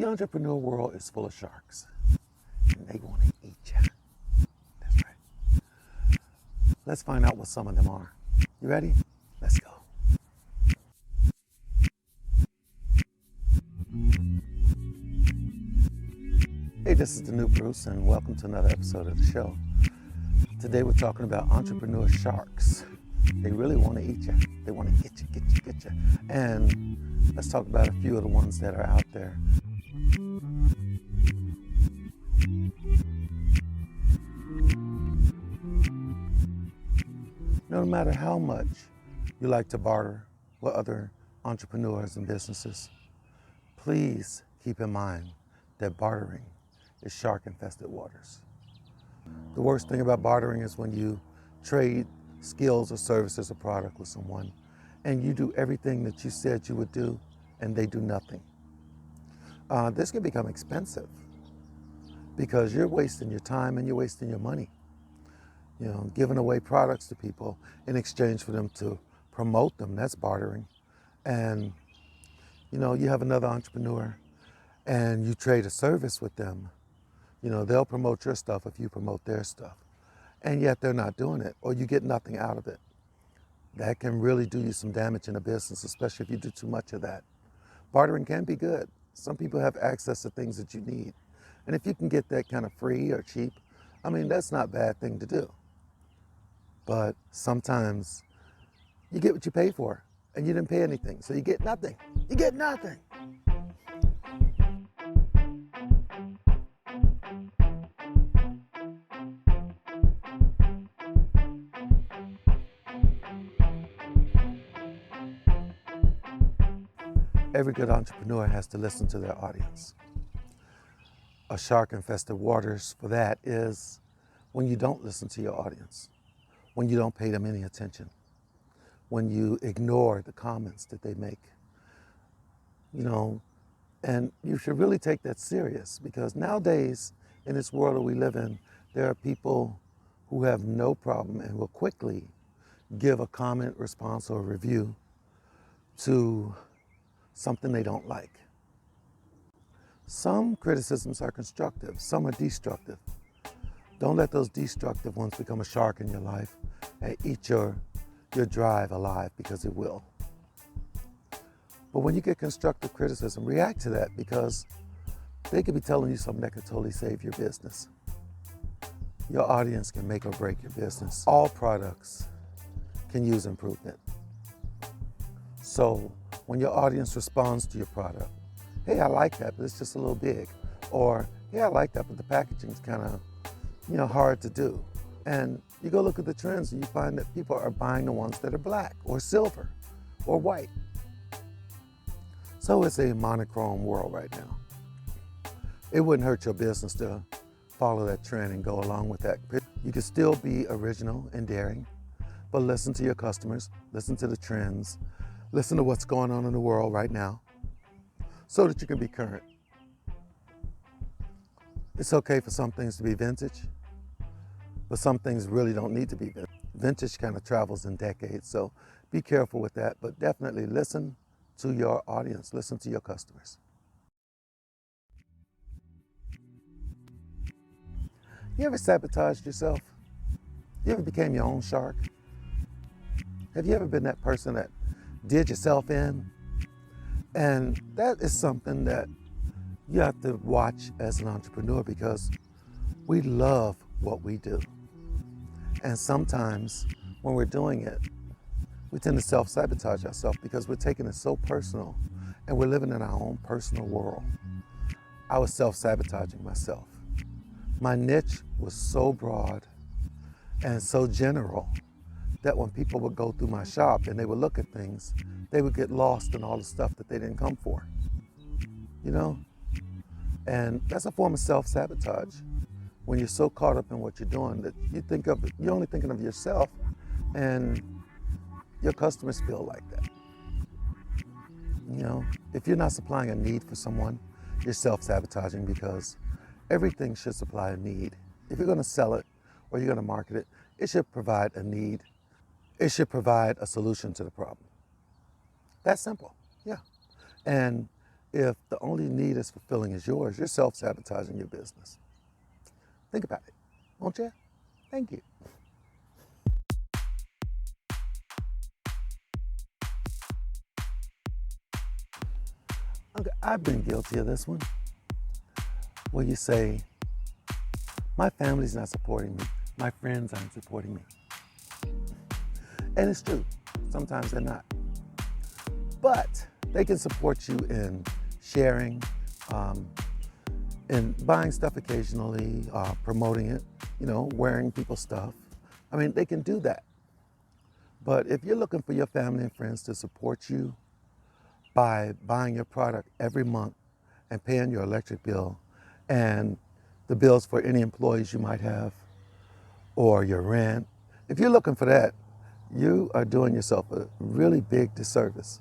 entrepreneur world is full of sharks, and they want to eat you. That's right. Let's find out what some of them are. You ready? Let's go. Hey, this is the new Bruce, and welcome to another episode of the show. Today we're talking about entrepreneur sharks. They really want to eat you. They want to get you. And let's talk about a few of the ones that are out there. No matter how much you like to barter with other entrepreneurs and businesses, please keep in mind that bartering is shark-infested waters. The worst thing about bartering is when you trade skills or services or product with someone and you do everything that you said you would do and they do nothing. This can become expensive because you're wasting your time and you're wasting your money. You know, giving away products to people in exchange for them to promote them, that's bartering. And you know, you have another entrepreneur and you trade a service with them. You know, they'll promote your stuff if you promote their stuff. And yet they're not doing it, or you get nothing out of it. That can really do you some damage in a business, especially if you do too much of that. Bartering can be good. Some people have access to things that you need. And if you can get that kind of free or cheap, I mean, that's not a bad thing to do. But sometimes you get what you pay for, and you didn't pay anything, so you get nothing. You get nothing. Every good entrepreneur has to listen to their audience. A shark-infested waters for that is when you don't listen to your audience, when you don't pay them any attention, when you ignore the comments that they make. You know, and you should really take that serious, because nowadays in this world that we live in, there are people who have no problem and will quickly give a comment, response, or review to something they don't like. Some criticisms are constructive, some are destructive. Don't let those destructive ones become a shark in your life and eat your drive alive, because it will. But when you get constructive criticism, react to that, because they could be telling you something that could totally save your business. Your audience can make or break your business. All products can use improvement. So when your audience responds to your product, hey, I like that, but it's just a little big. Or, hey, I like that, but the packaging's kind of, you know, hard to do. And you go look at the trends and you find that people are buying the ones that are black or silver or white. So it's a monochrome world right now. It wouldn't hurt your business to follow that trend and go along with that. You can still be original and daring, but listen to your customers, listen to the trends, listen to what's going on in the world right now so that you can be current. It's okay for some things to be vintage, but some things really don't need to be vintage. Vintage kind of travels in decades, so be careful with that, but definitely listen to your audience, listen to your customers. You ever sabotaged yourself? You ever became your own shark? Have you ever been that person that did yourself in? And that is something that you have to watch as an entrepreneur, because we love what we do. And sometimes when we're doing it, we tend to self-sabotage ourselves because we're taking it so personal and we're living in our own personal world. I was self-sabotaging myself. My niche was so broad and so general that when people would go through my shop and they would look at things, they would get lost in all the stuff that they didn't come for, you know? And that's a form of self-sabotage, when you're so caught up in what you're doing that you're only thinking of yourself, and your customers feel like that. You know, if you're not supplying a need for someone, you're self-sabotaging, because everything should supply a need. If you're gonna sell it or you're gonna market it, it should provide a need. It should provide a solution to the problem. That's simple, yeah. And if the only need it's fulfilling is yours, you're self-sabotaging your business. Think about it, won't you? Thank you. Okay, I've been guilty of this one, where you say, my family's not supporting me, my friends aren't supporting me. And it's true, sometimes they're not. But they can support you in sharing, in buying stuff occasionally, promoting it, wearing people's stuff. I mean, they can do that. But if you're looking for your family and friends to support you by buying your product every month and paying your electric bill and the bills for any employees you might have, or your rent, if you're looking for that, you are doing yourself a really big disservice.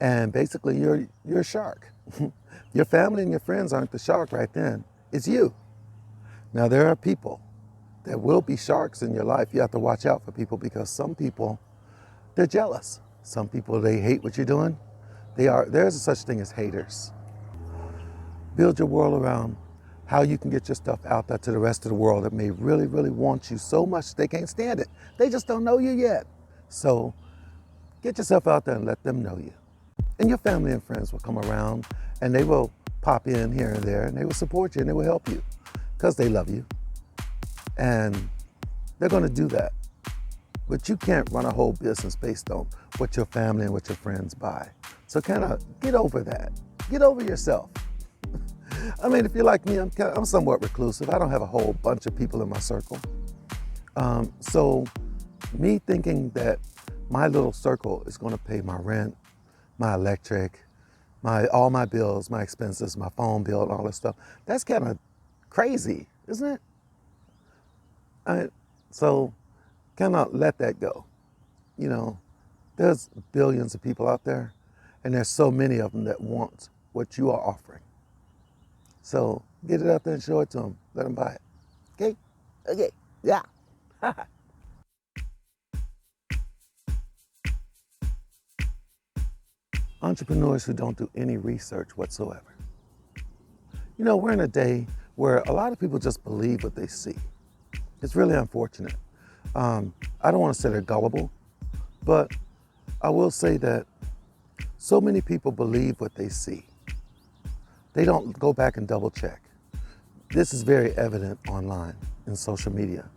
And basically, you're a shark. Your family and your friends aren't the shark right then. It's you. Now, there are people that will be sharks in your life. You have to watch out for people, because some people, they're jealous. Some people, they hate what you're doing. There's a such thing as haters. Build your world around how you can get your stuff out there to the rest of the world that may really, really want you so much they can't stand it. They just don't know you yet. So get yourself out there and let them know you. And your family and friends will come around and they will pop in here and there and they will support you and they will help you because they love you. And they're going to do that. But you can't run a whole business based on what your family and what your friends buy. So kind of get over that. Get over yourself. I mean, if you're like me, I'm somewhat reclusive. I don't have a whole bunch of people in my circle. So me thinking that my little circle is going to pay my rent, my electric, all my bills, my expenses, my phone bill, and all that stuff, that's kind of crazy, isn't it? So kind of let that go. There's billions of people out there, and there's so many of them that want what you are offering. So get it out there and show it to them. Let them buy it. Okay? Okay. Yeah. Entrepreneurs who don't do any research whatsoever. We're in a day where a lot of people just believe what they see. It's really unfortunate. I don't want to say they're gullible, but I will say that so many people believe what they see. They don't go back and double check. This is very evident online in social media.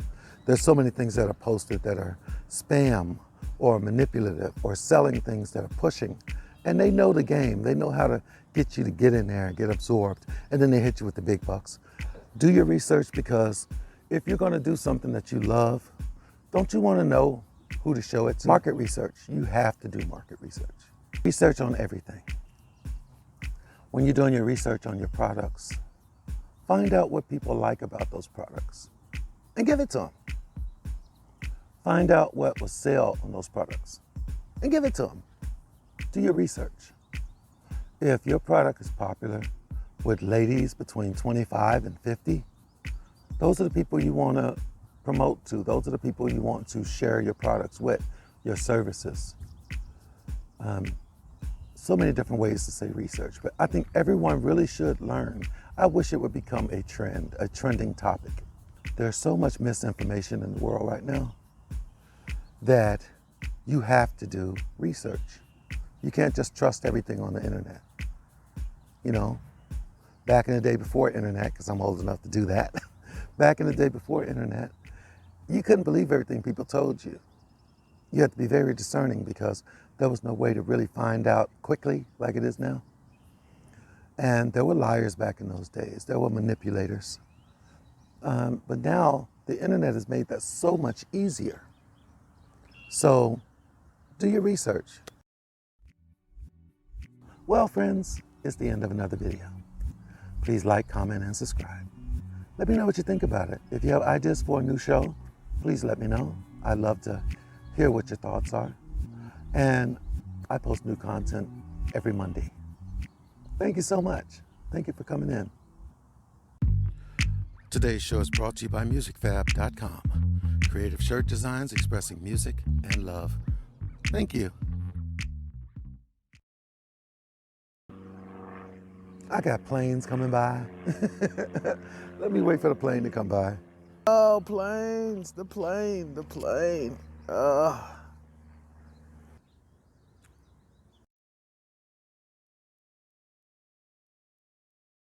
There's so many things that are posted that are spam or manipulative or selling things that are pushing. And they know the game. They know how to get you to get in there and get absorbed. And then they hit you with the big bucks. Do your research, because if you're going to do something that you love, don't you want to know who to show it to? Market research. You have to do market research. Research on everything. When you're doing your research on your products, find out what people like about those products and give it to them. Find out what will sell on those products and give it to them. Do your research. If your product is popular with ladies between 25 and 50, those are the people you want to promote to. Those are the people you want to share your products with, your services. So many different ways to say research, but I think everyone really should learn. I wish it would become a trend, a trending topic. There's so much misinformation in the world right now that you have to do research. You can't just trust everything on the internet. Back in the day before internet, because I'm old enough to do that, back in the day before internet, you couldn't believe everything people told you. You had to be very discerning because there was no way to really find out quickly like it is now. And there were liars back in those days. There were manipulators. But now the internet has made that so much easier. So do your research. Well, friends, it's the end of another video. Please like, comment, and subscribe. Let me know what you think about it. If you have ideas for a new show, please let me know. I'd love to hear what your thoughts are. And I post new content every Monday. Thank you so much. Thank you for coming in. Today's show is brought to you by musicfab.com. Creative shirt designs expressing music and love. Thank you. I got planes coming by. Let me wait for the plane to come by. Oh, planes, the plane.